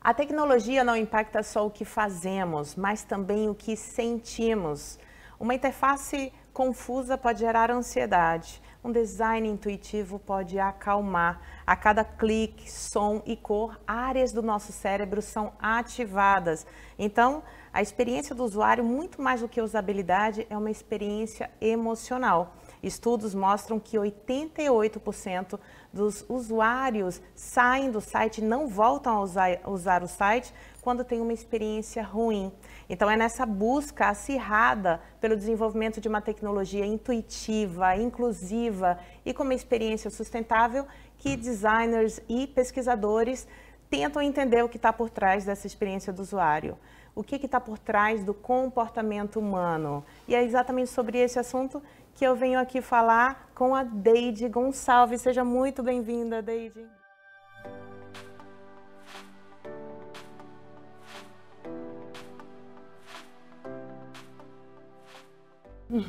A tecnologia não impacta só o que fazemos, mas também o que sentimos. Uma interface confusa pode gerar ansiedade. Um design intuitivo pode acalmar. A cada clique, som e cor, áreas do nosso cérebro são ativadas. Então, a experiência do usuário, muito mais do que usabilidade, é uma experiência emocional. Estudos mostram que 88% dos usuários saem do site e não voltam a usar o site quando tem uma experiência ruim. Então é nessa busca acirrada pelo desenvolvimento de uma tecnologia intuitiva, inclusiva e com uma experiência sustentável que designers e pesquisadores tentam entender o que está por trás dessa experiência do usuário. O que está por trás do comportamento humano. E é exatamente sobre esse assunto que eu venho aqui falar com a Deide Gonçalves. Seja muito bem-vinda, Deide.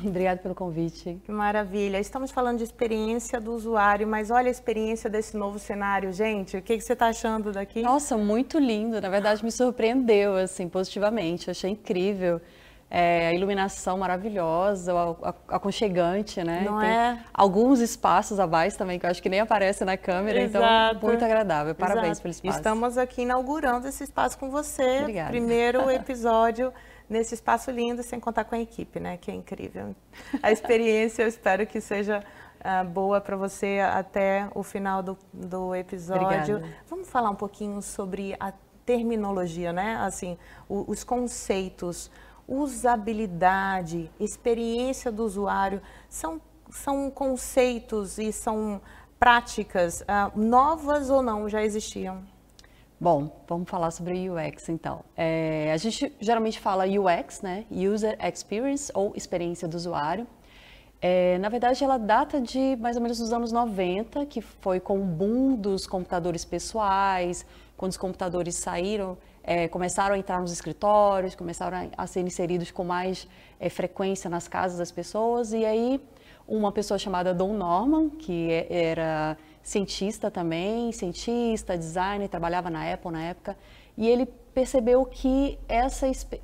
Obrigada pelo convite. Que maravilha. Estamos falando de experiência do usuário, mas olha a experiência desse novo cenário, gente. O que você está achando daqui? Nossa, muito lindo. Na verdade, me surpreendeu, assim, positivamente. Eu achei incrível. A iluminação maravilhosa, aconchegante, né? Não tem é? Alguns espaços abaixo também, que eu acho que nem aparece na câmera, Exato. Então muito agradável. Parabéns Exato. pelo espaço. Estamos aqui inaugurando esse espaço com você. Obrigada. Primeiro episódio nesse espaço lindo, sem contar com a equipe, né? Que é incrível. A experiência, eu espero que seja boa para você até o final do episódio. Obrigada. Vamos falar um pouquinho sobre a terminologia, né? Assim, os conceitos. Usabilidade, experiência do usuário, são conceitos e são práticas novas ou não, já existiam? Bom, vamos falar sobre UX então. A gente geralmente fala UX, né? User Experience ou experiência do usuário. Na verdade, ela data de mais ou menos dos anos 90, que foi com o boom dos computadores pessoais, quando os computadores saíram, começaram a entrar nos escritórios, começaram a ser inseridos com mais frequência nas casas das pessoas. E aí, uma pessoa chamada Don Norman, que era cientista também, designer, trabalhava na Apple na época, e ele percebeu que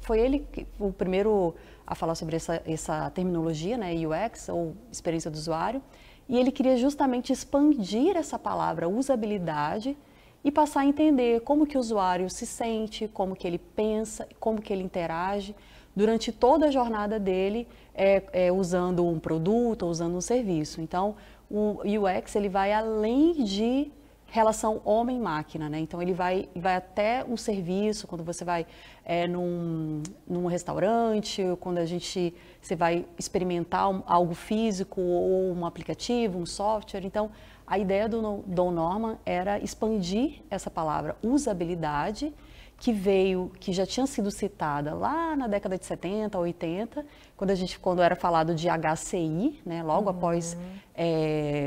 foi ele o primeiro a falar sobre essa terminologia, né, UX, ou experiência do usuário, e ele queria justamente expandir essa palavra usabilidade e passar a entender como que o usuário se sente, como que ele pensa, como que ele interage durante toda a jornada dele, usando um produto ou usando um serviço. Então, o UX ele vai além de relação homem-máquina, né? Então ele vai até um serviço, quando você vai num restaurante, quando você vai experimentar algo físico ou um aplicativo, um software. Então a ideia do Don Norman era expandir essa palavra usabilidade, que já tinha sido citada lá na década de 70, 80, quando era falado de HCI, né, logo após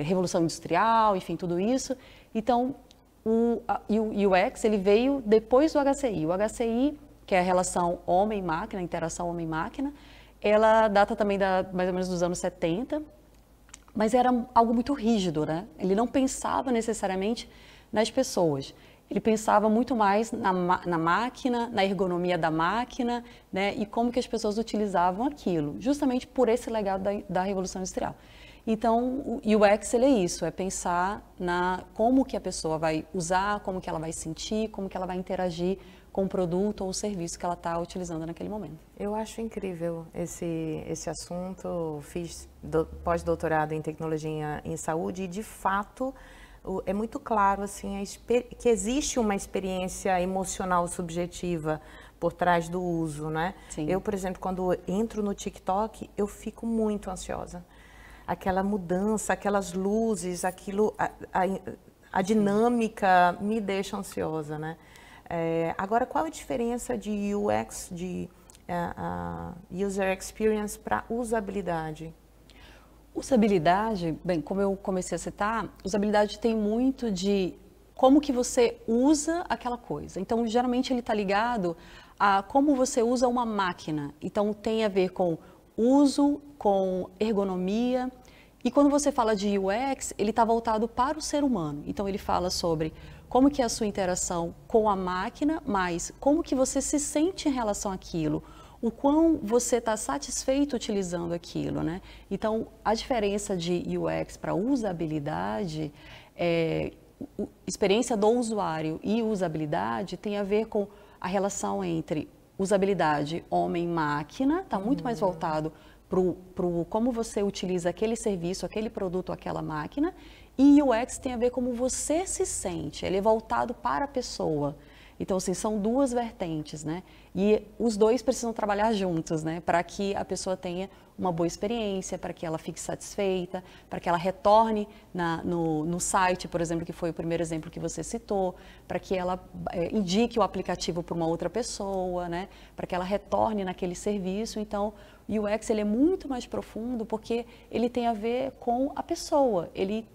Revolução Industrial, enfim, tudo isso. Então, o UX ele veio depois do HCI. O HCI, que é a relação homem-máquina, a interação homem-máquina, ela data também mais ou menos dos anos 70, mas era algo muito rígido, né? Ele não pensava necessariamente nas pessoas. Ele pensava muito mais na máquina, na ergonomia da máquina, né, e como que as pessoas utilizavam aquilo, justamente por esse legado da Revolução Industrial. Então, o UX ele é isso, é pensar como que a pessoa vai usar, como que ela vai sentir, como que ela vai interagir com o produto ou o serviço que ela está utilizando naquele momento. Eu acho incrível esse assunto. Fiz pós-doutorado em tecnologia em saúde e, de fato, é muito claro assim, que existe uma experiência emocional subjetiva por trás do uso, né? Sim. Eu, por exemplo, quando entro no TikTok, eu fico muito ansiosa. Aquela mudança, aquelas luzes, a dinâmica me deixa ansiosa, né? Agora, qual a diferença de UX, de User Experience, para usabilidade? Usabilidade, bem, como eu comecei a citar, usabilidade tem muito de como que você usa aquela coisa. Então, geralmente ele está ligado a como você usa uma máquina. Então, tem a ver com uso, com ergonomia. E quando você fala de UX, ele está voltado para o ser humano. Então, ele fala sobre como que é a sua interação com a máquina, mas como que você se sente em relação àquilo, o quão você está satisfeito utilizando aquilo, né? Então, a diferença de UX para usabilidade, experiência do usuário e usabilidade tem a ver com a relação entre usabilidade homem-máquina, está muito mais voltado para como você utiliza aquele serviço, aquele produto, aquela máquina, e UX tem a ver como você se sente, ele é voltado para a pessoa. Então, assim, são duas vertentes, né? E os dois precisam trabalhar juntos, né? Para que a pessoa tenha uma boa experiência, para que ela fique satisfeita, para que ela retorne no site, por exemplo, que foi o primeiro exemplo que você citou, para que ela indique o aplicativo para uma outra pessoa, né? Para que ela retorne naquele serviço. Então, o UX ele é muito mais profundo porque ele tem a ver com a pessoa. Ele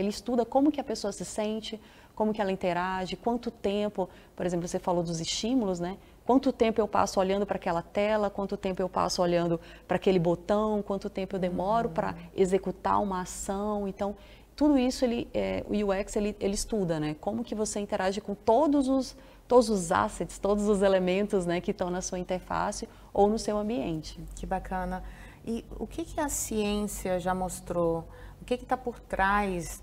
estuda como que a pessoa se sente, como que ela interage, quanto tempo, por exemplo, você falou dos estímulos, né? Quanto tempo eu passo olhando para aquela tela, quanto tempo eu passo olhando para aquele botão, quanto tempo eu demoro para executar uma ação. Então, tudo isso o UX ele estuda, né? Como que você interage com todos os assets, todos os elementos, né, que estão na sua interface ou no seu ambiente. Que bacana. E o que a ciência já mostrou? O que está por trás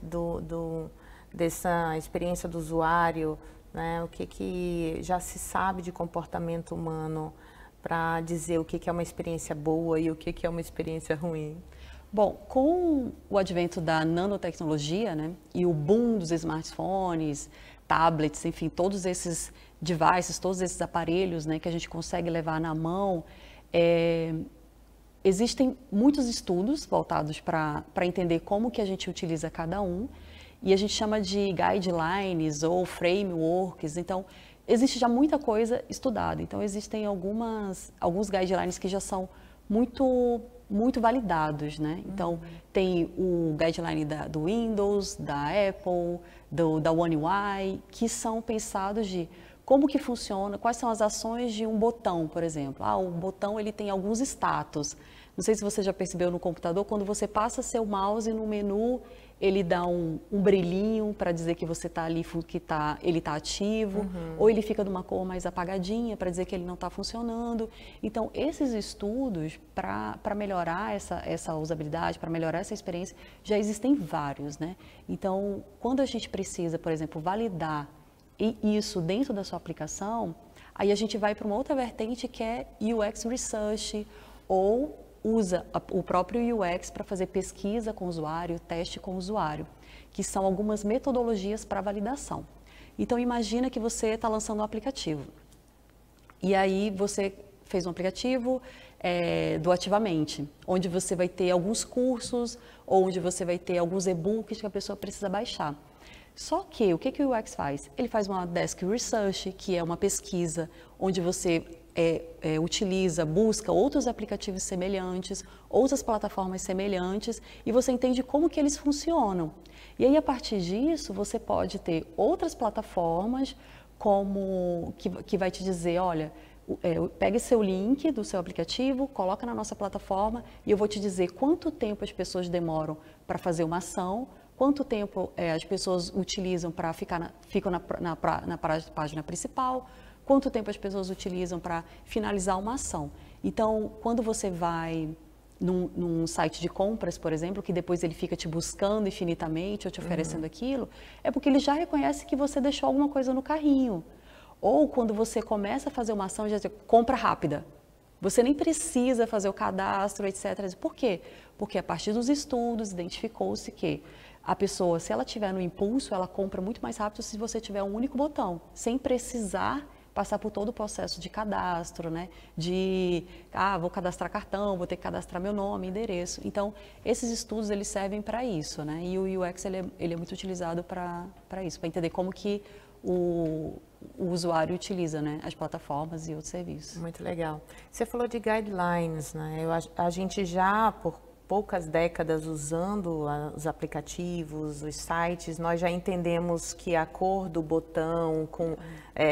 dessa experiência do usuário, né? O que já se sabe de comportamento humano para dizer o que é uma experiência boa e o que é uma experiência ruim? Bom, com o advento da nanotecnologia, né, e o boom dos smartphones, tablets, enfim, todos esses devices, todos esses aparelhos, né, que a gente consegue levar na mão, existem muitos estudos voltados para entender como que a gente utiliza cada um, e a gente chama de guidelines ou frameworks. Então, existe já muita coisa estudada. Então, existem alguns guidelines que já são muito validados, né? Então, tem o guideline do Windows, da Apple, da One UI, que são pensados de como que funciona, quais são as ações de um botão, por exemplo. O botão ele tem alguns status. Não sei se você já percebeu no computador, quando você passa seu mouse no menu, ele dá um brilhinho para dizer que você está ali, que ele está ativo, ou ele fica de uma cor mais apagadinha para dizer que ele não está funcionando. Então, esses estudos para melhorar essa usabilidade, para melhorar essa experiência, já existem vários, né? Então, quando a gente precisa, por exemplo, validar isso dentro da sua aplicação, aí a gente vai para uma outra vertente que é UX Research, ou usa o próprio UX para fazer pesquisa com o usuário, teste com o usuário, que são algumas metodologias para validação. Então, imagina que você está lançando um aplicativo. E aí você fez um aplicativo do Ativamente, onde você vai ter alguns cursos, ou onde você vai ter alguns e-books que a pessoa precisa baixar. Só que, o que o UX faz? Ele faz uma Desk Research, que é uma pesquisa onde você busca outros aplicativos semelhantes, outras plataformas semelhantes, e você entende como que eles funcionam. E aí, a partir disso, você pode ter outras plataformas que vai te dizer, olha, pegue seu link do seu aplicativo, coloca na nossa plataforma e eu vou te dizer quanto tempo as pessoas demoram para fazer uma ação, quanto tempo as pessoas utilizam para ficam na página principal, quanto tempo as pessoas utilizam para finalizar uma ação. Então, quando você vai num site de compras, por exemplo, que depois ele fica te buscando infinitamente ou te oferecendo aquilo, é porque ele já reconhece que você deixou alguma coisa no carrinho. Ou quando você começa a fazer uma ação, já diz, compra rápida. Você nem precisa fazer o cadastro, etc. Por quê? Porque a partir dos estudos identificou-se que a pessoa, se ela tiver no impulso, ela compra muito mais rápido se você tiver um único botão, sem precisar passar por todo o processo de cadastro, né? Vou cadastrar cartão, vou ter que cadastrar meu nome, endereço. Então, esses estudos, eles servem para isso, né? E o UX, ele é muito utilizado para isso, para entender como que o usuário utiliza, né, as plataformas e outros serviços. Muito legal. Você falou de guidelines, né? A gente já, por poucas décadas usando os aplicativos, os sites, nós já entendemos que a cor do botão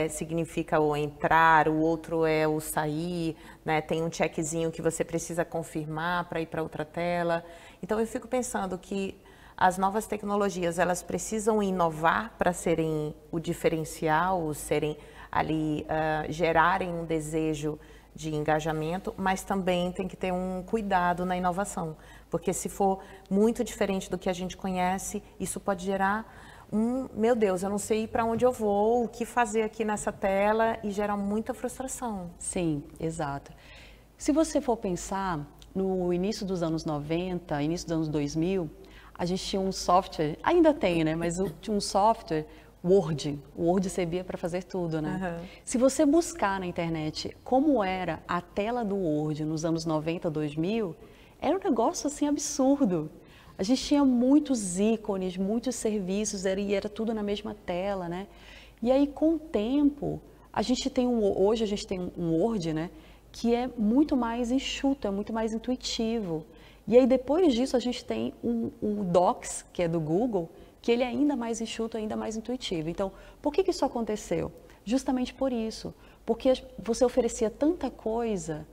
significa o entrar, o outro é o sair, né? Tem um checkzinho que você precisa confirmar para ir para outra tela. Então eu fico pensando que as novas tecnologias, elas precisam inovar para serem o diferencial, serem ali, gerarem um desejo de engajamento, mas também tem que ter um cuidado na inovação, porque se for muito diferente do que a gente conhece, isso pode gerar meu Deus, eu não sei para onde eu vou, o que fazer aqui nessa tela, e gera muita frustração. Sim, exato. Se você for pensar, no início dos anos 90, início dos anos 2000, a gente tinha um software, ainda tem, né? Mas tinha um software, Word. O Word servia para fazer tudo, né? Uhum. Se você buscar na internet como era a tela do Word nos anos 90, 2000, era um negócio assim absurdo. A gente tinha muitos ícones, muitos serviços, e era tudo na mesma tela, né? E aí, com o tempo, hoje a gente tem um Word, né? Que é muito mais enxuto, é muito mais intuitivo. E aí, depois disso, a gente tem um Docs, que é do Google, que ele é ainda mais enxuto, ainda mais intuitivo. Então, por que isso aconteceu? Justamente por isso. Porque você oferecia tanta coisa,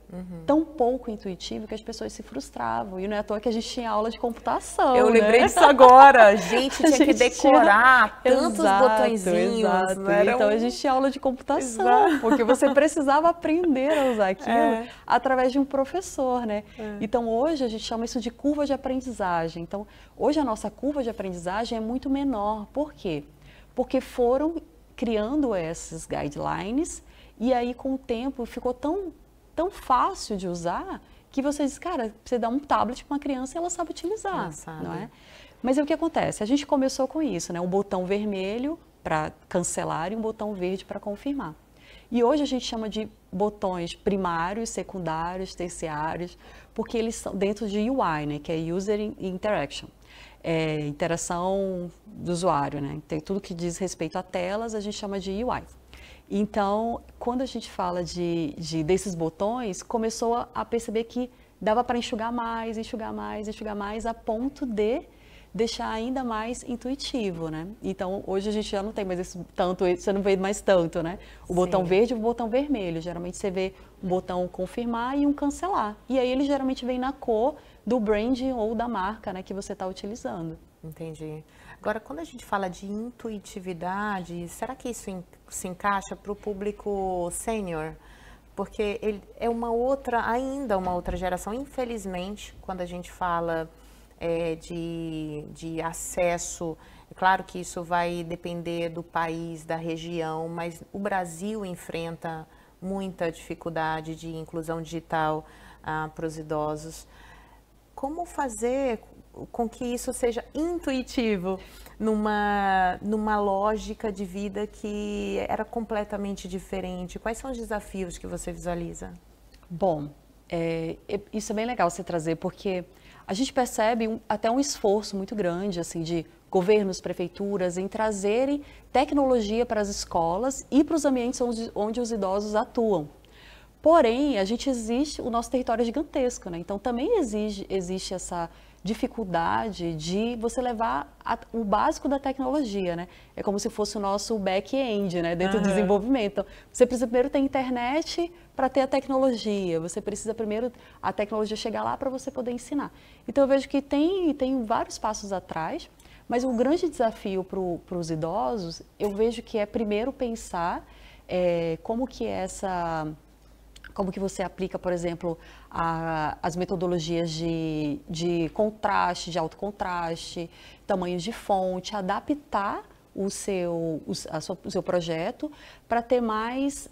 tão pouco intuitivo, que as pessoas se frustravam. E não é à toa que a gente tinha aula de computação, Eu lembrei disso agora. A gente tinha que decorar tantos botõezinhos. Exato. Então, a gente tinha aula de computação, porque você precisava aprender a usar aquilo através de um professor, né? Então, hoje, a gente chama isso de curva de aprendizagem. Então, hoje, a nossa curva de aprendizagem é muito menor. Por quê? Porque foram criando esses guidelines. E aí, com o tempo, ficou tão fácil de usar que você diz, cara, você dá um tablet para uma criança e ela sabe utilizar, não é? Mas é o que acontece? A gente começou com isso, né? Um botão vermelho para cancelar e um botão verde para confirmar. E hoje a gente chama de botões primários, secundários, terciários, porque eles são dentro de UI, né? Que é User Interaction. Interação do usuário, né? Tem tudo que diz respeito a telas, a gente chama de UI. Então, quando a gente fala desses botões, começou a perceber que dava para enxugar mais, a ponto de deixar ainda mais intuitivo, né? Então, hoje a gente já não tem mais você não vê mais tanto, né? O botão verde e o botão vermelho. Geralmente você vê um botão confirmar e um cancelar. E aí ele geralmente vem na cor do branding ou da marca, né, que você está utilizando. Entendi. Agora, quando a gente fala de intuitividade, será que isso se encaixa para o público sênior? Porque ele é ainda uma outra geração, infelizmente, quando a gente fala de acesso. É claro que isso vai depender do país, da região, mas o Brasil enfrenta muita dificuldade de inclusão digital para os idosos. Como fazer com que isso seja intuitivo numa lógica de vida que era completamente diferente? Quais são os desafios que você visualiza? Bom, isso é bem legal você trazer, porque a gente percebe até um esforço muito grande assim, de governos, prefeituras, em trazerem tecnologia para as escolas e para os ambientes onde os idosos atuam. Porém, o nosso território é gigantesco, né? Então também existe essa dificuldade de você levar o básico da tecnologia, né? É como se fosse o nosso back-end, né? Dentro do desenvolvimento. Então, você precisa primeiro ter internet para ter a tecnologia, você precisa primeiro a tecnologia chegar lá para você poder ensinar. Então eu vejo que tem vários passos atrás, mas o grande desafio para os idosos, eu vejo que é primeiro pensar como que você aplica, por exemplo, as metodologias de contraste, de alto contraste, tamanhos de fonte, adaptar o seu projeto para ter mais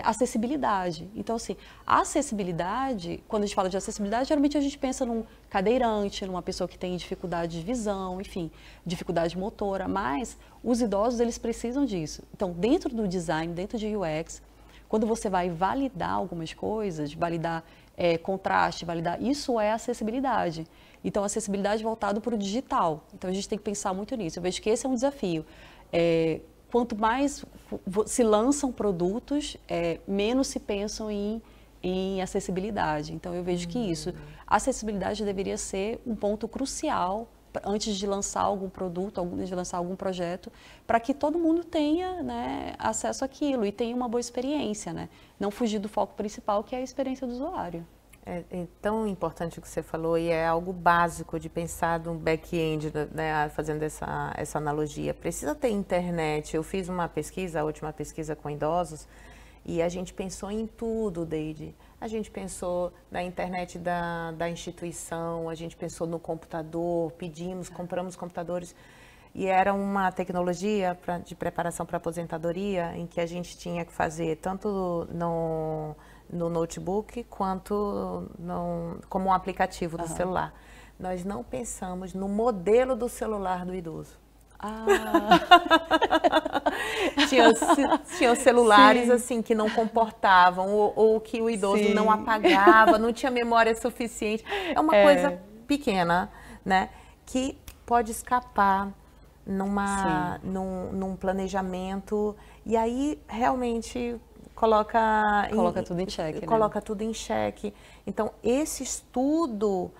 acessibilidade. Então, assim, a acessibilidade, quando a gente fala de acessibilidade, geralmente a gente pensa num cadeirante, numa pessoa que tem dificuldade de visão, enfim, dificuldade motora, mas os idosos, eles precisam disso. Então, dentro do design, dentro de UX, quando você vai validar algumas coisas, validar contraste, isso é acessibilidade. Então, acessibilidade voltada para o digital. Então, a gente tem que pensar muito nisso. Eu vejo que esse é um desafio. Quanto mais se lançam produtos, menos se pensam em acessibilidade. Então, eu vejo que a acessibilidade deveria ser um ponto crucial antes de lançar algum produto, antes de lançar algum projeto, para que todo mundo tenha, né, acesso àquilo e tenha uma boa experiência, né? Não fugir do foco principal, que é a experiência do usuário. É tão importante o que você falou e é algo básico de pensar no back-end, né, fazendo essa analogia. Precisa ter internet. Eu fiz uma pesquisa, a última pesquisa com idosos, e a gente pensou em tudo, Deide. A gente pensou na internet da instituição, a gente pensou no computador, compramos computadores. E era uma tecnologia de preparação para aposentadoria em que a gente tinha que fazer tanto no notebook quanto como um aplicativo do celular. Nós não pensamos no modelo do celular do idoso. Tinham celulares assim que não comportavam ou que o idoso não apagava, não tinha memória suficiente. É uma coisa pequena, né, que pode escapar num planejamento e aí realmente coloca tudo em xeque. Coloca tudo em xeque. Então, esse estudo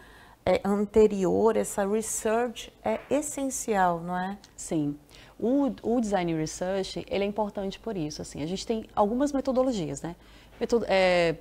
anterior, essa research é essencial, não é? Sim. O design research, ele é importante por isso. Assim, a gente tem algumas metodologias, né?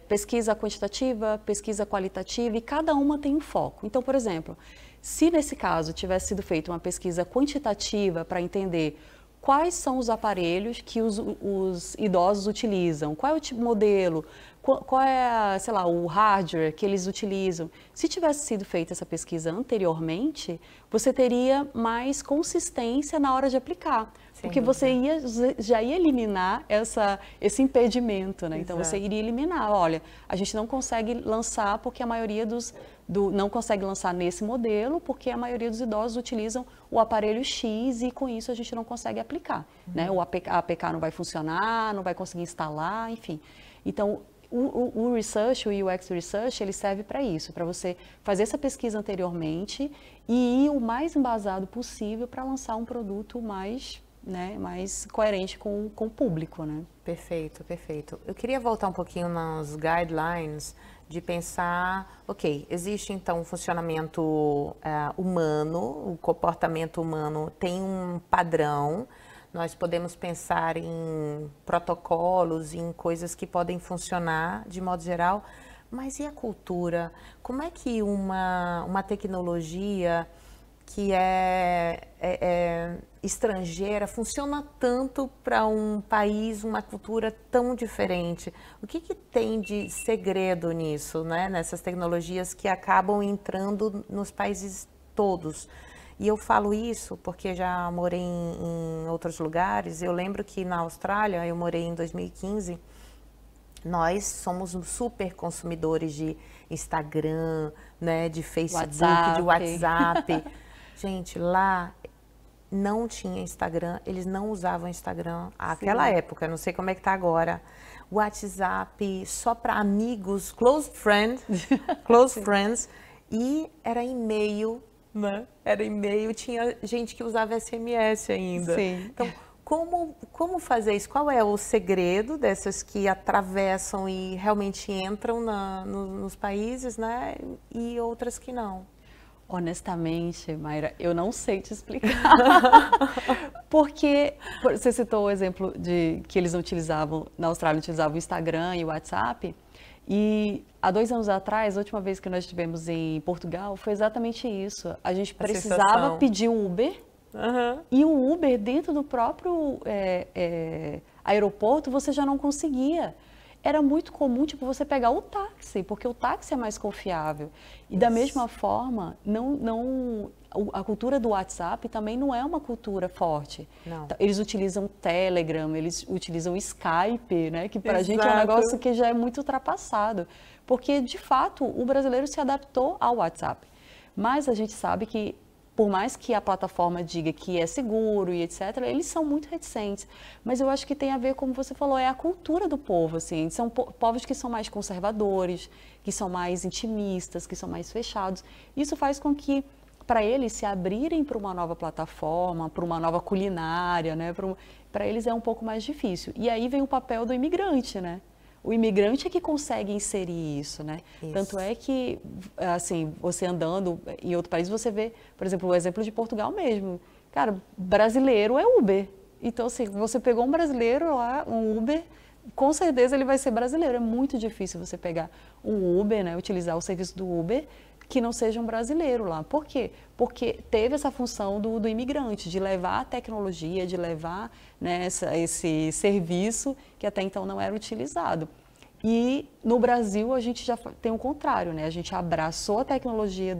Pesquisa quantitativa, pesquisa qualitativa, e cada uma tem um foco. Então, por exemplo, se nesse caso tivesse sido feita uma pesquisa quantitativa para entender quais são os aparelhos que os idosos utilizam, qual é o tipo modelo, qual é, sei lá, o hardware que eles utilizam. Se tivesse sido feita essa pesquisa anteriormente, você teria mais consistência na hora de aplicar, porque você já ia eliminar esse impedimento, né? Então você iria eliminar, olha, a gente não consegue lançar porque a maioria não consegue lançar nesse modelo, porque a maioria dos idosos utilizam o aparelho X e com isso a gente não consegue aplicar, né? A APK não vai funcionar, não vai conseguir instalar, enfim. Então, o research, o UX Research, ele serve para isso, para você fazer essa pesquisa anteriormente e ir o mais embasado possível para lançar um produto mais coerente com o público, né? Perfeito, perfeito. Eu queria voltar um pouquinho nas guidelines de pensar, ok, existe então um funcionamento humano, o comportamento humano tem um padrão, nós podemos pensar em protocolos, em coisas que podem funcionar de modo geral, mas e a cultura? Como é que uma tecnologia que é estrangeira funciona tanto para um país, uma cultura tão diferente? O que tem de segredo nisso, né? Nessas tecnologias que acabam entrando nos países todos? E eu falo isso porque já morei em outros lugares. Eu lembro que na Austrália, eu morei em 2015, nós somos super consumidores de Instagram, né, de Facebook, de WhatsApp. Gente, lá não tinha Instagram, eles não usavam Instagram naquela época, não sei como é que tá agora. WhatsApp só para amigos, close friends, e era e-mail, né? Era e-mail, tinha gente que usava SMS ainda. Sim. Então, como fazer isso? Qual é o segredo dessas que atravessam e realmente entram nos países, né? E outras que não? Honestamente, Mayra, eu não sei te explicar. Porque você citou o exemplo de que eles utilizavam, na Austrália utilizavam o Instagram e o WhatsApp. E há 2 anos atrás, a última vez que nós estivemos em Portugal, foi exatamente isso. A gente precisava pedir um Uber. E o Uber dentro do próprio aeroporto você já não conseguia. Era muito comum, tipo, você pegar o táxi, porque o táxi é mais confiável. E da mesma forma, a cultura do WhatsApp também não é uma cultura forte. Não. Eles utilizam Telegram, eles utilizam Skype, né? Que para a gente é um negócio que já é muito ultrapassado. Porque, de fato, o brasileiro se adaptou ao WhatsApp. Mas a gente sabe que, por mais que a plataforma diga que é seguro e etc., eles são muito reticentes. Mas eu acho que tem a ver, como você falou, é a cultura do povo, assim. São povos que são mais conservadores, que são mais intimistas, que são mais fechados. Isso faz com que, para eles se abrirem para uma nova plataforma, para uma nova culinária, né? Para eles é um pouco mais difícil. E aí vem o papel do imigrante, né? O imigrante é que consegue inserir isso, né? Isso. Tanto é que, assim, você andando em outro país, você vê, por exemplo, o exemplo de Portugal mesmo. Cara, brasileiro é Uber. Então, assim, você pegou um brasileiro lá, um Uber, com certeza ele vai ser brasileiro. É muito difícil você pegar um Uber, né, utilizar o serviço do Uber, que não seja um brasileiro lá. Por quê? Porque teve essa função do imigrante, de levar a tecnologia, de levar, né, esse serviço que até então não era utilizado. E no Brasil a gente já tem o contrário, né? A gente abraçou a tecnologia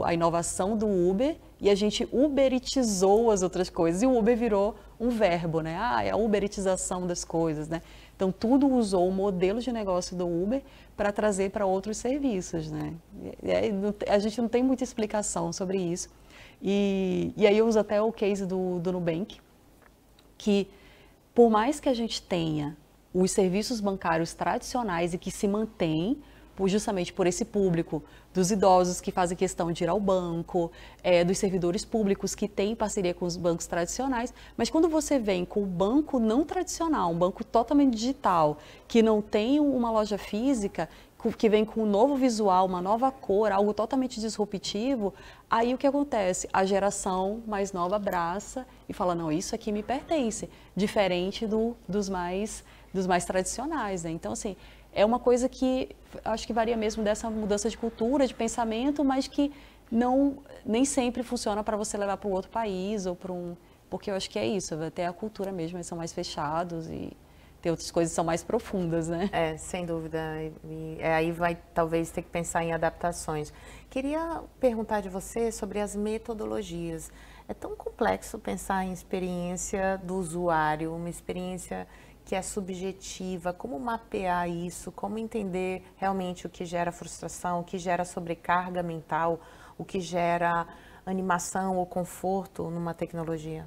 a inovação do Uber e a gente uberitizou as outras coisas. E o Uber virou um verbo, né? É a uberitização das coisas, né? Então tudo usou o modelo de negócio do Uber para trazer para outros serviços, né? A gente não tem muita explicação sobre isso. E aí eu uso até o case do Nubank, que por mais que a gente tenha os serviços bancários tradicionais e que se mantêm justamente por esse público, dos idosos que fazem questão de ir ao banco, dos servidores públicos que têm parceria com os bancos tradicionais, mas quando você vem com o banco não tradicional, um banco totalmente digital, que não tem uma loja física, que vem com um novo visual, uma nova cor, algo totalmente disruptivo, aí o que acontece? A geração mais nova abraça e fala, não, isso aqui me pertence, diferente dos mais tradicionais, né? Então, assim, é uma coisa que acho que varia mesmo dessa mudança de cultura, de pensamento, mas que nem sempre funciona para você levar para um outro país ou porque eu acho que é isso, até a cultura mesmo, eles são mais fechados e tem outras coisas que são mais profundas, né? Sem dúvida. Aí vai talvez ter que pensar em adaptações. Queria perguntar de você sobre as metodologias. É tão complexo pensar em experiência do usuário, uma experiência que é subjetiva, como mapear isso, como entender realmente o que gera frustração, o que gera sobrecarga mental, o que gera animação ou conforto numa tecnologia?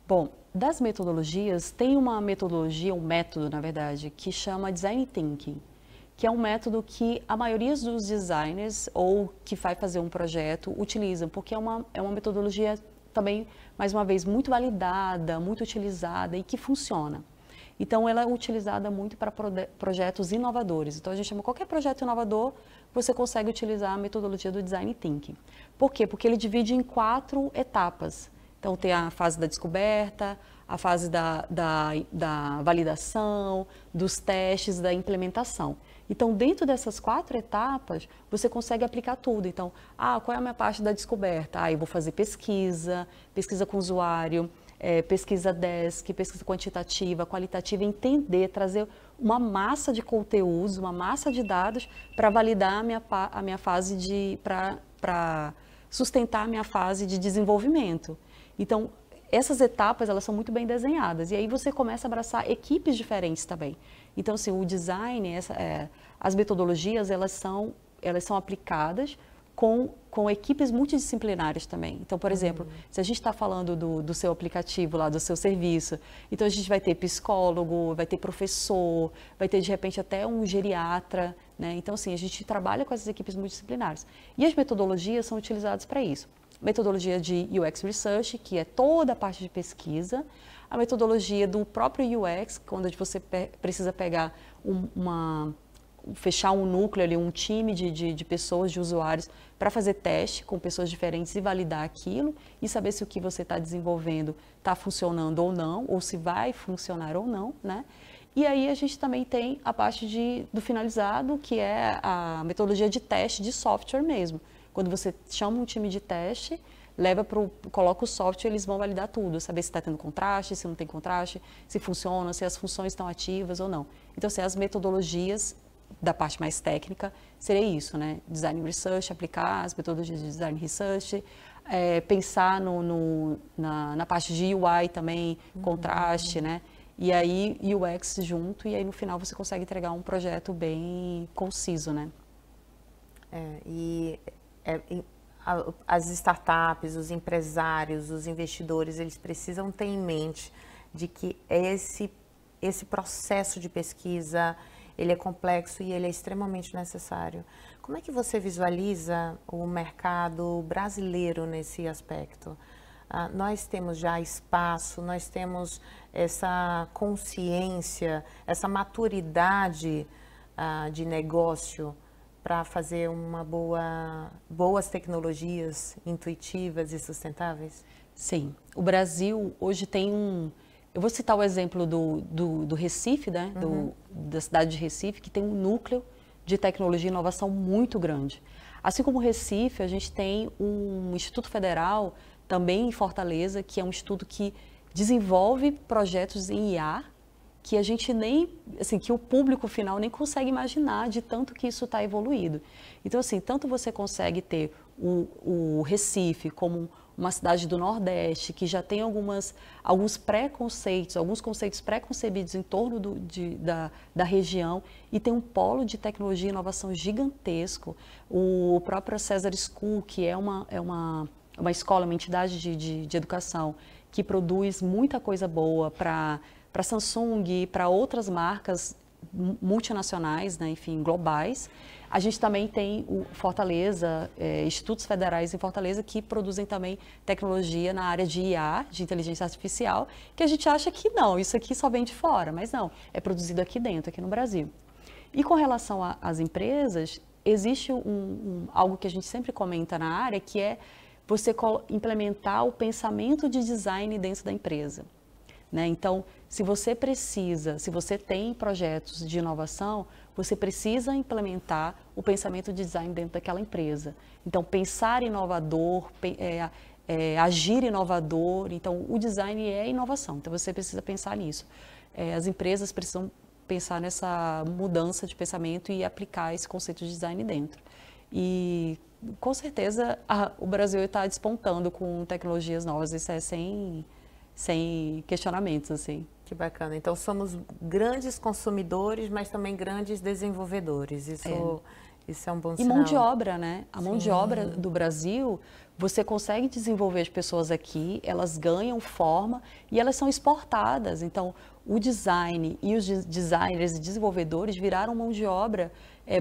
Bom, das metodologias, tem uma metodologia, um método, na verdade, que chama Design Thinking, que é um método que a maioria dos designers ou que vai fazer um projeto utilizam, porque é uma metodologia também, mais uma vez, muito validada, muito utilizada e que funciona. Então, ela é utilizada muito para projetos inovadores. Então, a gente chama qualquer projeto inovador, você consegue utilizar a metodologia do Design Thinking. Por quê? Porque ele divide em 4 etapas. Então, tem a fase da descoberta, a fase da validação, dos testes, da implementação. Então, dentro dessas 4 etapas, você consegue aplicar tudo. Então, qual é a minha parte da descoberta? Eu vou fazer pesquisa com o usuário, pesquisa desk, pesquisa quantitativa, qualitativa, entender, trazer uma massa de conteúdos, uma massa de dados para validar a minha fase para sustentar a minha fase de desenvolvimento. Então, essas etapas, elas são muito bem desenhadas. E aí você começa a abraçar equipes diferentes também. Então, assim, o design, as metodologias, elas são aplicadas com equipes multidisciplinares também. Então, por exemplo, se a gente está falando do seu aplicativo lá, do seu serviço, então a gente vai ter psicólogo, vai ter professor, vai ter, de repente, até um geriatra, né? Então, assim, a gente trabalha com essas equipes multidisciplinares. E as metodologias são utilizadas para isso. Metodologia de UX Research, que é toda a parte de pesquisa, a metodologia do próprio UX, quando você precisa pegar fechar um núcleo ali, um time de pessoas, de usuários, para fazer teste com pessoas diferentes e validar aquilo e saber se o que você está desenvolvendo está funcionando ou não, ou se vai funcionar ou não, né? E aí a gente também tem a parte do finalizado, que é a metodologia de teste de software mesmo. Quando você chama um time de teste, coloca o software, eles vão validar tudo, saber se está tendo contraste, se não tem contraste, se funciona, se as funções estão ativas ou não. Então, as metodologias da parte mais técnica seria isso, né? Design Research, aplicar as metodologias de Design Research, pensar na parte de UI também, contraste, né? E aí UX junto, e aí no final você consegue entregar um projeto bem conciso, né? As startups, os empresários, os investidores, eles precisam ter em mente de que esse processo de pesquisa, ele é complexo e ele é extremamente necessário. Como é que você visualiza o mercado brasileiro nesse aspecto? Nós temos já espaço, nós temos essa consciência, essa maturidade de negócio para fazer boas tecnologias intuitivas e sustentáveis? Sim. O Brasil hoje tem Eu vou citar o exemplo do Recife, né? Da cidade de Recife, que tem um núcleo de tecnologia e inovação muito grande. Assim como o Recife, a gente tem um Instituto Federal, também em Fortaleza, que é um instituto que desenvolve projetos em IA, que a gente nem, assim, que o público final nem consegue imaginar de tanto que isso está evoluído. Então, assim, tanto você consegue ter o Recife como uma cidade do Nordeste, que já tem alguns preconceitos, alguns conceitos pré-concebidos em torno da região, e tem um polo de tecnologia e inovação gigantesco. O próprio César School, que é uma escola, uma entidade de educação, que produz muita coisa boa para Samsung e para outras marcas multinacionais, né, enfim, globais. A gente também tem o Fortaleza, institutos federais em Fortaleza que produzem também tecnologia na área de IA, de inteligência artificial, que a gente acha que não, isso aqui só vem de fora, mas não, é produzido aqui dentro, aqui no Brasil. E com relação às empresas, existe algo que a gente sempre comenta na área, que é você implementar o pensamento de design dentro da empresa. Né? Então, se você tem projetos de inovação, você precisa implementar o pensamento de design dentro daquela empresa. Então, pensar inovador, agir inovador, então o design é inovação, então você precisa pensar nisso. As empresas precisam pensar nessa mudança de pensamento e aplicar esse conceito de design dentro. E, com certeza, o Brasil está despontando com tecnologias novas, isso é sem questionamentos, assim. Que bacana. Então, somos grandes consumidores, mas também grandes desenvolvedores. Isso é um bom sinal. E mão de obra, né? A mão de obra do Brasil, você consegue desenvolver as pessoas aqui, elas ganham forma e elas são exportadas. Então, o design e os designers e desenvolvedores viraram mão de obra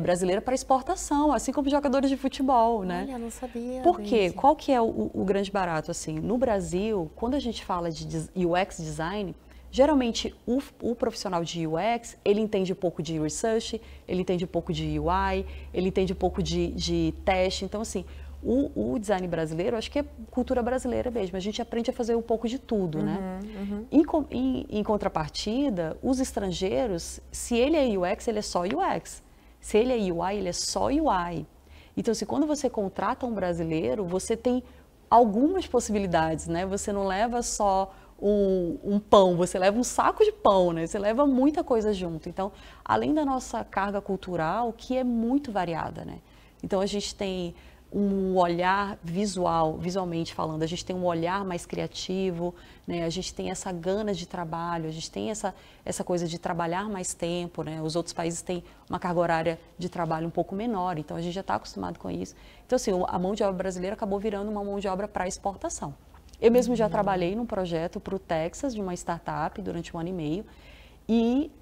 brasileira para exportação, assim como jogadores de futebol, né? Olha, não sabia. Por quê? Qual que é o grande barato, assim? No Brasil, quando a gente fala de UX design, geralmente o profissional de UX, ele entende um pouco de research, ele entende um pouco de UI, ele entende um pouco de teste. Então, assim, o design brasileiro, acho que é cultura brasileira mesmo, a gente aprende a fazer um pouco de tudo, né? Em contrapartida, os estrangeiros, se ele é UX, ele é só UX. Se ele é UI, ele é só UI. Então, assim, quando você contrata um brasileiro, você tem algumas possibilidades, né? Você não leva só um pão, você leva um saco de pão, né? Você leva muita coisa junto. Então, além da nossa carga cultural, que é muito variada, né? Então, a gente tem um olhar visualmente falando, a gente tem um olhar mais criativo, né? A gente tem essa gana de trabalho, a gente tem essa coisa de trabalhar mais tempo, né? Os outros países têm uma carga horária de trabalho um pouco menor, então a gente já está acostumado com isso. Então, assim, a mão de obra brasileira acabou virando uma mão de obra para exportação. Eu mesmo já trabalhei num projeto para o Texas, de uma startup, durante 1 ano e meio, e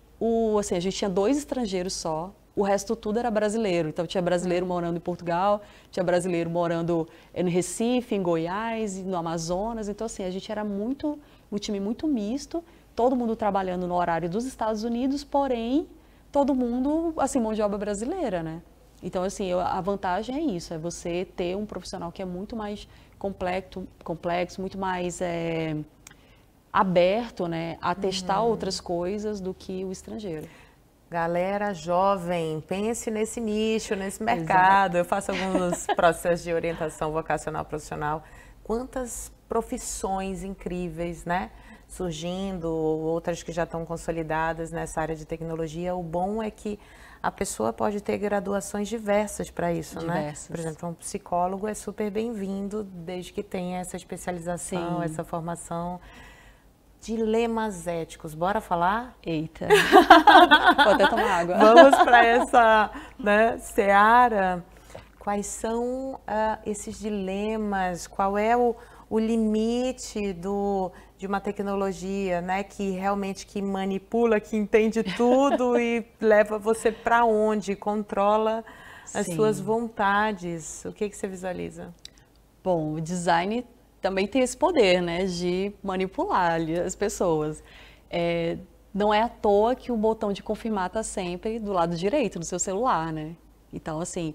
assim, a gente tinha 2 estrangeiros só, o resto tudo era brasileiro. Então, tinha brasileiro morando em Portugal, tinha brasileiro morando no Recife, em Goiás, no Amazonas. Então, assim, a gente era um time muito misto, todo mundo trabalhando no horário dos Estados Unidos, porém, todo mundo, assim, mão de obra brasileira, né? Então, assim, a vantagem é isso, é você ter um profissional que é muito mais complexo, muito mais aberto, né, a testar outras coisas do que o estrangeiro. Galera jovem, pense nesse nicho, nesse mercado. Eu faço alguns processos de orientação vocacional profissional. Quantas profissões incríveis, né? Surgindo, outras que já estão consolidadas nessa área de tecnologia. O bom é que a pessoa pode ter graduações diversas para isso, né? Por exemplo, um psicólogo é super bem-vindo desde que tenha essa especialização, essa formação. Dilemas éticos, bora falar? Eita, vou até tomar água. Vamos para essa seara. Quais são esses dilemas? Qual é o limite de uma tecnologia, né, que realmente que manipula, que entende tudo e leva você para onde? Controla as suas vontades. O que você visualiza? Bom, o design também tem esse poder, né, de manipular as pessoas. Não é à toa que o botão de confirmar está sempre do lado direito do seu celular, né? Então, assim,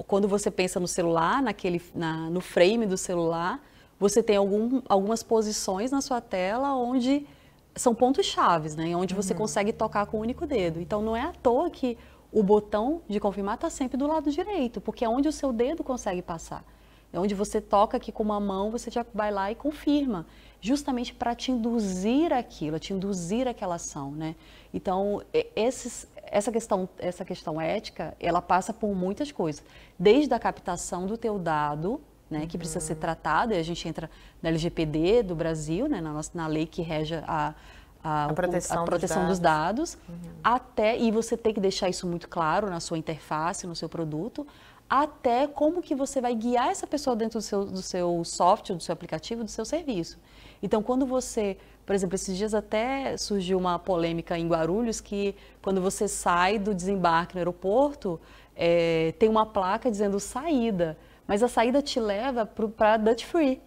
quando você pensa no celular, no frame do celular, você tem algumas posições na sua tela onde são pontos chaves, né? Onde você consegue tocar com o único dedo. Então, não é à toa que o botão de confirmar está sempre do lado direito, porque é onde o seu dedo consegue passar. É onde você toca aqui com uma mão, você já vai lá e confirma, justamente para te induzir aquilo, te induzir aquela ação, né? Então, essa questão ética, ela passa por muitas coisas, desde a captação do teu dado, né, que precisa ser tratado, e a gente entra na LGPD do Brasil, né, na lei que rege a proteção dos dados, até, e você tem que deixar isso muito claro na sua interface, no seu produto, até como que você vai guiar essa pessoa dentro do seu software, do seu aplicativo, do seu serviço. Então, quando você, por exemplo, esses dias até surgiu uma polêmica em Guarulhos que quando você sai do desembarque no aeroporto, tem uma placa dizendo saída, mas a saída te leva para Duty Free.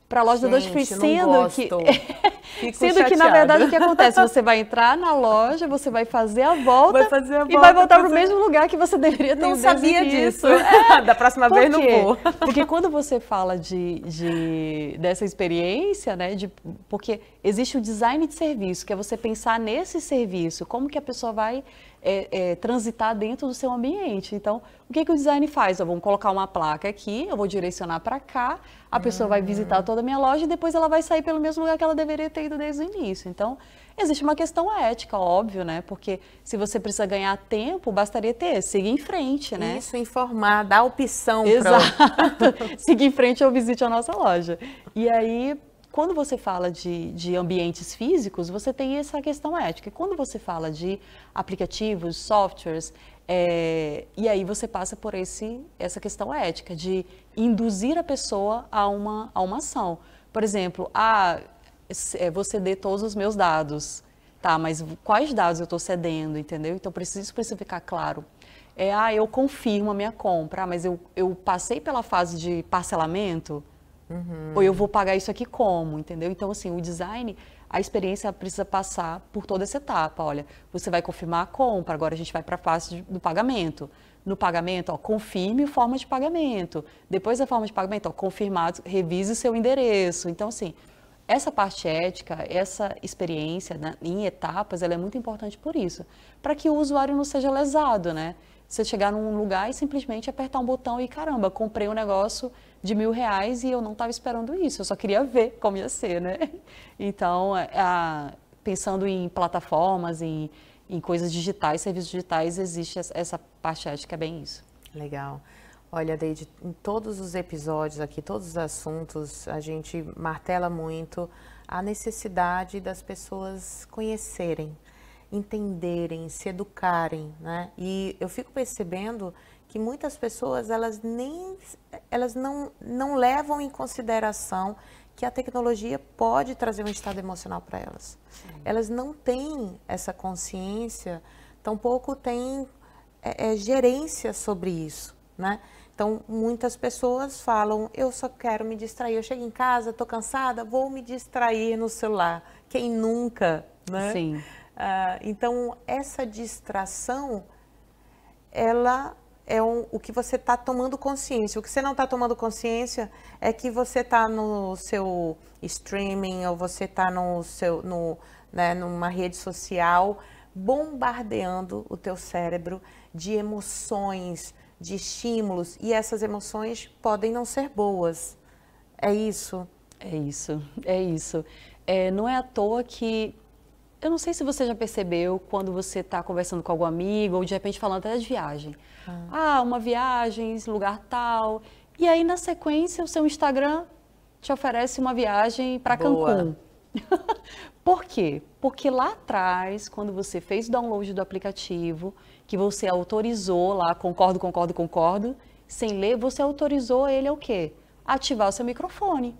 Para a loja da Duty Free, sendo que, na verdade, o que acontece? Você vai entrar na loja, você vai fazer a volta, e vai voltar para o mesmo lugar que você deveria ter. Não sabia disso. Da próxima vez não vou. Porque quando você fala dessa experiência, né, porque existe o design de serviço, que é você pensar nesse serviço, como que a pessoa vai transitar dentro do seu ambiente. Então, o que o design faz? Vamos colocar uma placa aqui, eu vou direcionar para cá, a pessoa vai visitar toda a minha loja e depois ela vai sair pelo mesmo lugar que ela deveria ter ido desde o início. Então, existe uma questão ética, óbvio, né? Porque se você precisa ganhar tempo, bastaria seguir em frente, né? Isso, informar, dar opção. Exato. Seguir em frente ou visite a nossa loja. E aí, quando você fala de ambientes físicos, você tem essa questão ética. E quando você fala de aplicativos, softwares, e aí você passa por essa questão ética, de induzir a pessoa a uma ação. Por exemplo, vou ceder todos os meus dados, tá? Mas quais dados eu estou cedendo, entendeu? Então, preciso ficar claro. Eu confirmo a minha compra, mas eu passei pela fase de parcelamento, ou eu vou pagar isso aqui como, entendeu? Então, assim, o design, a experiência precisa passar por toda essa etapa. Olha, você vai confirmar a compra, agora a gente vai para a fase do pagamento. No pagamento, confirme a forma de pagamento. Depois da forma de pagamento, confirmado, revise o seu endereço. Então, assim, essa parte ética, essa experiência, né, em etapas, ela é muito importante por isso. Para que o usuário não seja lesado, né? Você chegar num lugar e simplesmente apertar um botão e, caramba, comprei um negócio de R$1.000 e eu não estava esperando isso, eu só queria ver como ia ser, né? Então, pensando em plataformas, em coisas digitais, serviços digitais, existe essa parte ética, é bem isso. Legal. Olha, Deide, em todos os episódios aqui, todos os assuntos, a gente martela muito a necessidade das pessoas conhecerem, entenderem, se educarem, né? E eu fico percebendo que muitas pessoas, elas não levam em consideração que a tecnologia pode trazer um estado emocional para elas. Sim. Elas não têm essa consciência, tampouco têm gerência sobre isso, né? Então, muitas pessoas falam, eu só quero me distrair, eu chego em casa, estou cansada, vou me distrair no celular. Quem nunca, né? Sim. Então, essa distração, ela é o que você está tomando consciência. O que você não está tomando consciência é que você está no seu streaming ou você está numa rede social bombardeando o teu cérebro de emoções, de estímulos, e essas emoções podem não ser boas. É isso? É isso, é isso. Não é à toa que... Eu não sei se você já percebeu quando você está conversando com algum amigo ou de repente falando até de viagem. Uma viagem, lugar tal. E aí, na sequência, o seu Instagram te oferece uma viagem para Cancún. Por quê? Porque lá atrás, quando você fez o download do aplicativo, que você autorizou lá, concordo, sem ler, você autorizou ele ao quê? Ativar o seu microfone.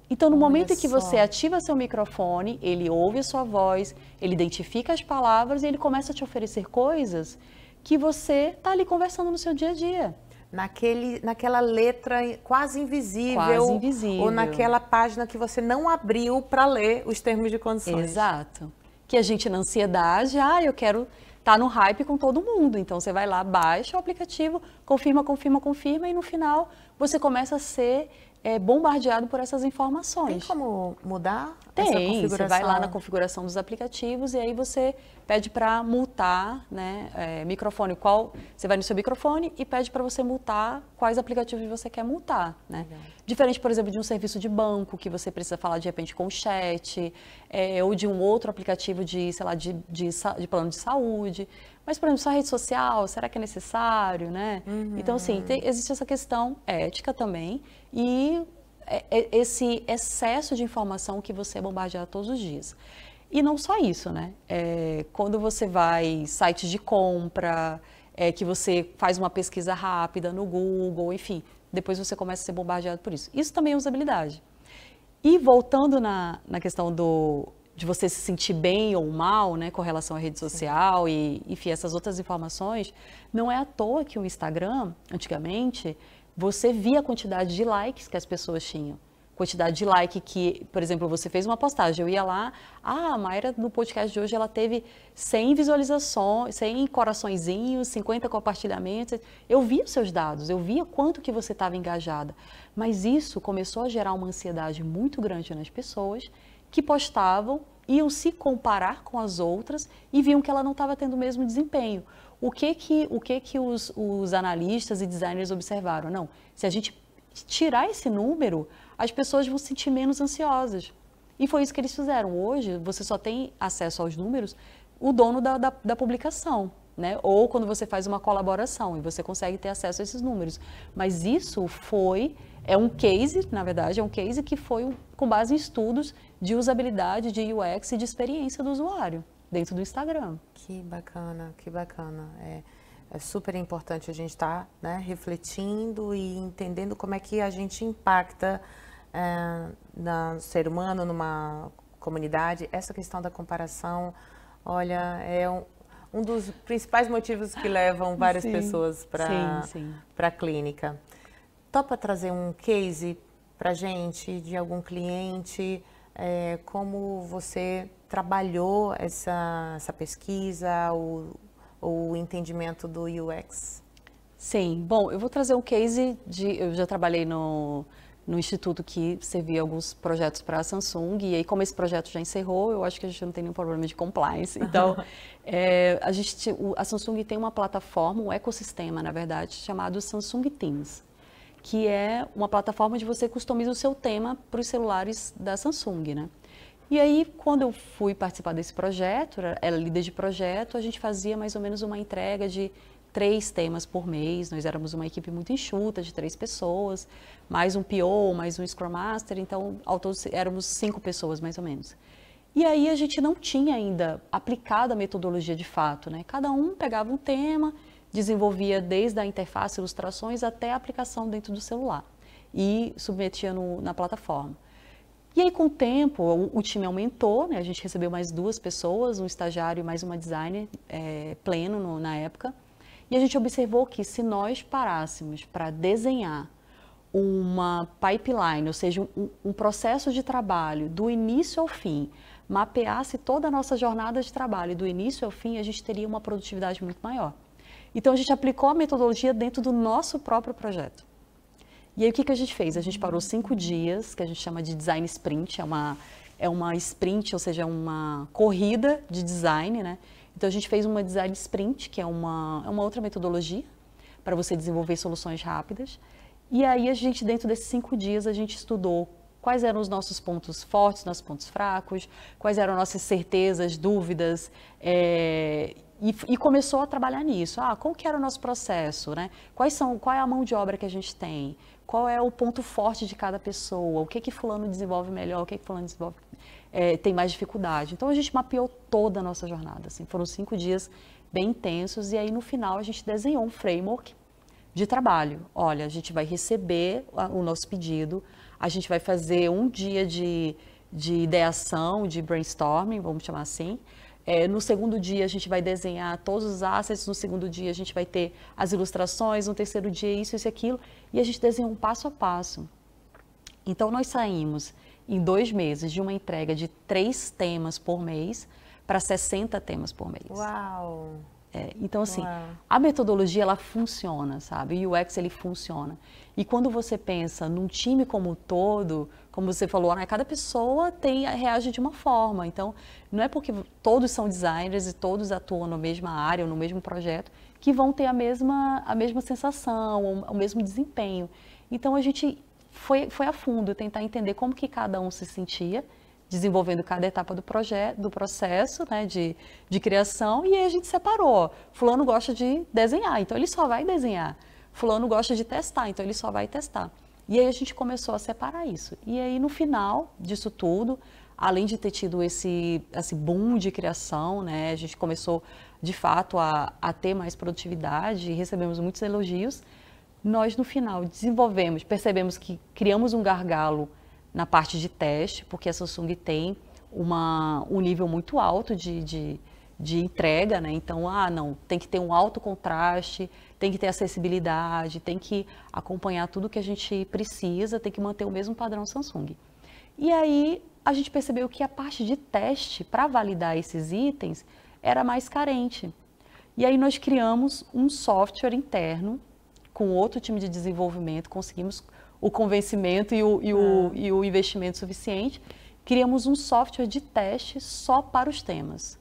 Então, no momento em que você ativa seu microfone, ele ouve a sua voz, ele identifica as palavras e ele começa a te oferecer coisas que você está ali conversando no seu dia a dia. Naquela letra quase invisível. Quase invisível. Ou naquela página que você não abriu para ler os termos de condições. Exato. Que a gente, na ansiedade, eu quero estar no hype com todo mundo. Então, você vai lá, baixa o aplicativo, confirma, e no final você começa a ser bombardeado por essas informações. Tem como mudar essa configuração? Você vai lá na configuração dos aplicativos e aí você pede para multar, né, microfone, você vai no seu microfone e pede para você multar quais aplicativos você quer multar, né? Diferente, por exemplo, de um serviço de banco que você precisa falar de repente com o chat, ou de um outro aplicativo de, sei lá, de plano de saúde. Mas, por exemplo, sua rede social, será que é necessário, né? Então, assim, existe essa questão ética também e esse excesso de informação que você é bombardeado todos os dias. E não só isso, né? Quando você vai em sites de compra, que você faz uma pesquisa rápida no Google, enfim, depois você começa a ser bombardeado por isso. Isso também é usabilidade. E voltando na questão de você se sentir bem ou mal, né, com relação à rede social e, enfim, essas outras informações, não é à toa que o Instagram, antigamente, você via a quantidade de likes que as pessoas tinham. Quantidade de like que, por exemplo, você fez uma postagem, eu ia lá, a Mayra no podcast de hoje, ela teve 100 visualizações, 100 coraçõezinhos, 50 compartilhamentos. Eu via os seus dados, eu via quanto que você estava engajada. Mas isso começou a gerar uma ansiedade muito grande nas pessoas que postavam, iam se comparar com as outras e viam que ela não estava tendo o mesmo desempenho. O que os analistas e designers observaram? Não, se a gente tirar esse número, as pessoas vão se sentir menos ansiosas. E foi isso que eles fizeram. Hoje, você só tem acesso aos números o dono da publicação, né? Ou quando você faz uma colaboração e você consegue ter acesso a esses números. Mas isso é um case, na verdade, é um case que foi com base em estudos de usabilidade, de UX e de experiência do usuário dentro do Instagram. Que bacana, que bacana. É super importante a gente estar, né, refletindo e entendendo como é que a gente impacta no ser humano, numa comunidade. Essa questão da comparação, olha, é um dos principais motivos que levam várias pessoas para a clínica. Topa trazer um case para a gente de algum cliente, como você trabalhou essa pesquisa, o entendimento do UX? Sim, bom, eu vou trazer um case eu já trabalhei no instituto que servia alguns projetos para a Samsung, e aí como esse projeto já encerrou, eu acho que a gente não tem nenhum problema de compliance. Então, a Samsung tem uma plataforma, um ecossistema, na verdade, chamado Samsung Themes, que é uma plataforma onde você customiza o seu tema para os celulares da Samsung, né? E aí, quando eu fui participar desse projeto, era líder de projeto, a gente fazia mais ou menos uma entrega de 3 temas por mês. Nós éramos uma equipe muito enxuta, de 3 pessoas, mais um PO, mais um Scrum Master, então ao todo éramos 5 pessoas mais ou menos. E aí a gente não tinha ainda aplicado a metodologia de fato, né? Cada um pegava um tema, desenvolvia desde a interface, ilustrações, até a aplicação dentro do celular e submetia na plataforma. E aí, com o tempo, o time aumentou, né? A gente recebeu mais 2 pessoas, um estagiário e mais uma designer pleno na época. E a gente observou que se nós parássemos para desenhar uma pipeline, ou seja, um processo de trabalho do início ao fim, mapeasse toda a nossa jornada de trabalho do início ao fim, a gente teria uma produtividade muito maior. Então, a gente aplicou a metodologia dentro do nosso próprio projeto. E aí, o que a gente fez? A gente parou 5 dias, que a gente chama de design sprint, é uma sprint, ou seja, uma corrida de design, né? Então, a gente fez uma design sprint, que é uma outra metodologia para você desenvolver soluções rápidas. E aí, a gente, dentro desses 5 dias, a gente estudou quais eram os nossos pontos fortes, nossos pontos fracos, quais eram nossas certezas, dúvidas, e começou a trabalhar nisso. Qual que era o nosso processo, né? Qual é a mão de obra que a gente tem? Qual é o ponto forte de cada pessoa? O que fulano desenvolve melhor? O que fulano desenvolve, tem mais dificuldade? Então, a gente mapeou toda a nossa jornada. Assim, foram 5 dias bem intensos e aí, no final, a gente desenhou um framework de trabalho. Olha, a gente vai receber o nosso pedido, a gente vai fazer um dia de ideação, de brainstorming, vamos chamar assim. No segundo dia, a gente vai desenhar todos os assets, no segundo dia, a gente vai ter as ilustrações, no terceiro dia, isso e aquilo, e a gente desenhou um passo a passo. Então, nós saímos em 2 meses de uma entrega de 3 temas por mês para 60 temas por mês. Uau! Então, assim, a metodologia, ela funciona, sabe? O UX, ele funciona. E quando você pensa num time como um todo, como você falou, né, cada pessoa reage de uma forma. Então, não é porque todos são designers e todos atuam na mesma área ou no mesmo projeto que vão ter a mesma sensação, o mesmo desempenho. Então, a gente foi a fundo tentar entender como que cada um se sentia, desenvolvendo cada etapa do processo, né, de criação, e aí a gente separou. Fulano gosta de desenhar, então ele só vai desenhar. Fulano gosta de testar, então ele só vai testar. E aí a gente começou a separar isso. E aí no final disso tudo, além de ter tido esse boom de criação, né, a gente começou de fato a ter mais produtividade e recebemos muitos elogios. Nós no final percebemos que criamos um gargalo na parte de teste, porque a Samsung tem um nível muito alto de entrega, né? Então, não, tem que ter um alto contraste, tem que ter acessibilidade, tem que acompanhar tudo que a gente precisa, tem que manter o mesmo padrão Samsung. E aí, a gente percebeu que a parte de teste, para validar esses itens, era mais carente. E aí, nós criamos um software interno, com outro time de desenvolvimento, conseguimos o convencimento e o investimento suficiente, criamos um software de teste só para os temas.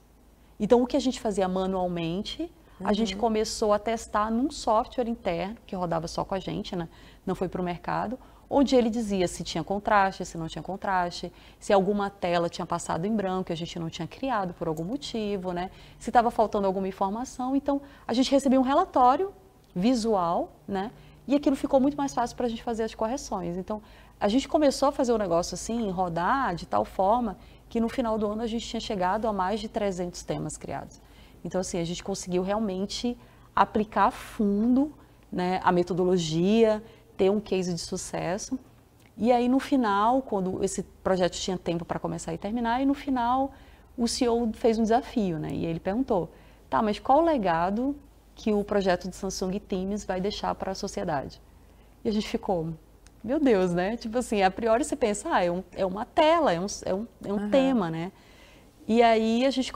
Então, o que a gente fazia manualmente, a gente começou a testar num software interno, que rodava só com a gente, né? Não foi para o mercado, onde ele dizia se tinha contraste, se não tinha contraste, se alguma tela tinha passado em branco, que a gente não tinha criado por algum motivo, né? Se estava faltando alguma informação. Então, a gente recebia um relatório visual, né? E aquilo ficou muito mais fácil para a gente fazer as correções. Então, a gente começou a fazer o negócio assim, rodar de tal forma que no final do ano a gente tinha chegado a mais de 300 temas criados. Então, assim, a gente conseguiu realmente aplicar a fundo, né, a metodologia, ter um case de sucesso. E aí, no final, quando esse projeto tinha tempo para começar e terminar, e no final o CEO fez um desafio, né? E ele perguntou, tá, mas qual o legado que o projeto de Samsung Teams vai deixar para a sociedade? E a gente ficou, meu Deus, né? Tipo assim, a priori você pensa, é uma tela, é um tema, né? E aí a gente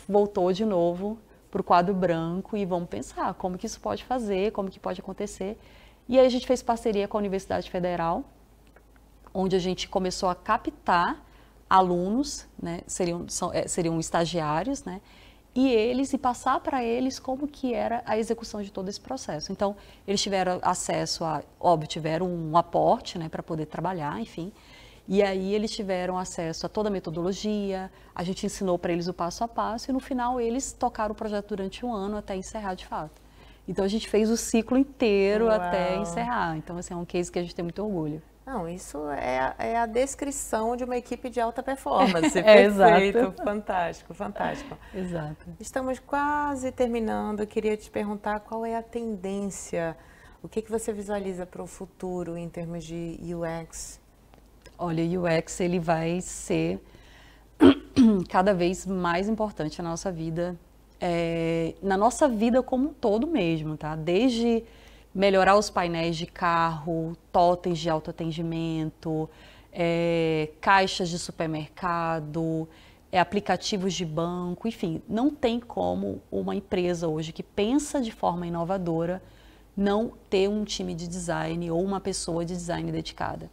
voltou de novo para o quadro branco e vamos pensar como que isso pode fazer, como que pode acontecer. E aí a gente fez parceria com a Universidade Federal, onde a gente começou a captar alunos, né? Seriam estagiários, né? E passar para eles como que era a execução de todo esse processo. Então, eles tiveram acesso tiveram um aporte, né, para poder trabalhar, enfim. E aí eles tiveram acesso a toda a metodologia, a gente ensinou para eles o passo a passo e no final eles tocaram o projeto durante um ano até encerrar de fato. Então, a gente fez o ciclo inteiro até encerrar. Então, assim, é um case que a gente tem muito orgulho. Não, isso é a descrição de uma equipe de alta performance. Perfeito, exato. Fantástico, fantástico. Exato. Estamos quase terminando. Eu queria te perguntar qual é a tendência, o que você visualiza para o futuro em termos de UX? Olha, o UX ele vai ser cada vez mais importante na nossa vida como um todo mesmo, tá? Desde melhorar os painéis de carro, totens de autoatendimento, caixas de supermercado, aplicativos de banco, enfim, não tem como uma empresa hoje que pensa de forma inovadora não ter um time de design ou uma pessoa de design dedicada.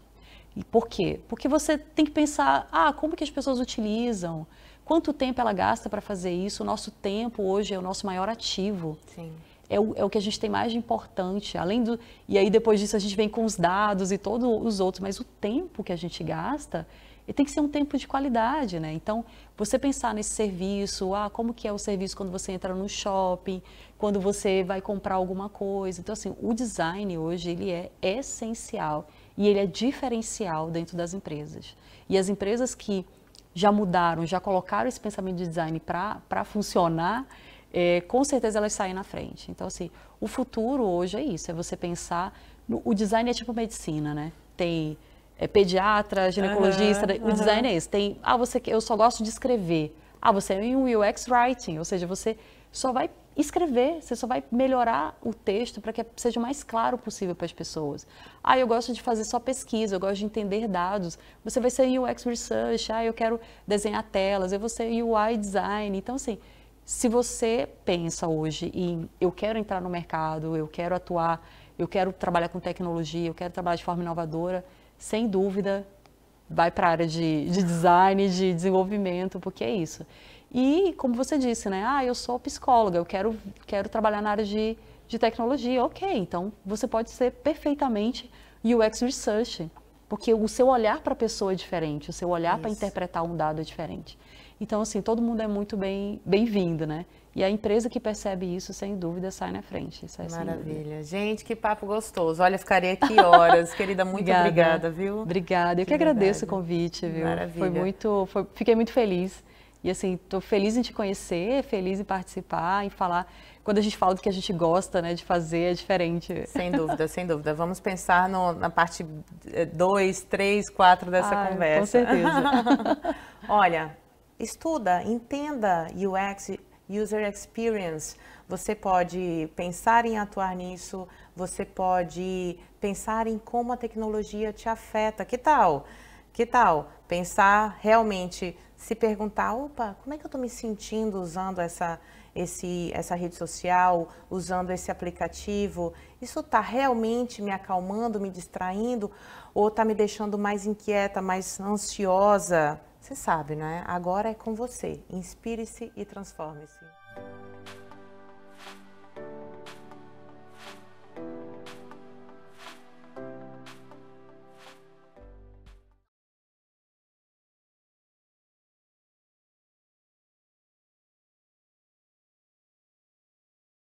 E por quê? Porque você tem que pensar, como que as pessoas utilizam, quanto tempo ela gasta para fazer isso, o nosso tempo hoje é o nosso maior ativo. Sim. É o que a gente tem mais de importante, e aí depois disso a gente vem com os dados e todos os outros, mas o tempo que a gente gasta, tem que ser um tempo de qualidade, né? Então, você pensar nesse serviço, como que é o serviço quando você entra no shopping, quando você vai comprar alguma coisa. Então, assim, o design hoje, ele é essencial e ele é diferencial dentro das empresas. E as empresas que já mudaram, já colocaram esse pensamento de design para funcionar, com certeza elas saem na frente. Então, assim, o futuro hoje é isso, é você pensar, o design é tipo medicina, né? Tem pediatra, ginecologista, o design é esse. Tem, eu só gosto de escrever. Você é um UX Writing, ou seja, você só vai escrever, você só vai melhorar o texto para que seja o mais claro possível para as pessoas. Eu gosto de fazer só pesquisa, eu gosto de entender dados. Você vai ser UX Research, eu quero desenhar telas, eu vou ser UI Design. Então, assim, Se você pensa hoje em eu quero entrar no mercado, eu quero atuar, eu quero trabalhar com tecnologia, eu quero trabalhar de forma inovadora, sem dúvida, vai para a área de design, de desenvolvimento, porque é isso. E, como você disse, né? Eu sou psicóloga, eu quero trabalhar na área de tecnologia. Ok, então você pode ser perfeitamente UX Research, porque o seu olhar para a pessoa é diferente, o seu olhar para interpretar um dado é diferente. Então, assim, todo mundo é muito bem-vindo, né? E a empresa que percebe isso, sem dúvida, sai na frente. Isso é maravilha. Gente, que papo gostoso. Olha, ficarei aqui horas. Querida, muito obrigada, viu? Obrigada. Eu que agradeço o convite, viu? Maravilha. Fiquei muito feliz. E assim, estou feliz em te conhecer, feliz em participar, em falar. Quando a gente fala do que a gente gosta, né, de fazer, é diferente. Sem dúvida, sem dúvida. Vamos pensar na parte 2, 3, 4 dessa conversa. Com certeza. Olha, estuda, entenda UX, User Experience. Você pode pensar em atuar nisso, você pode pensar em como a tecnologia te afeta. Que tal? Que tal pensar realmente, se perguntar, opa, como é que eu estou me sentindo usando essa rede social, usando esse aplicativo? Isso está realmente me acalmando, me distraindo, ou está me deixando mais inquieta, mais ansiosa? Você sabe, né? Agora é com você. Inspire-se e transforme-se.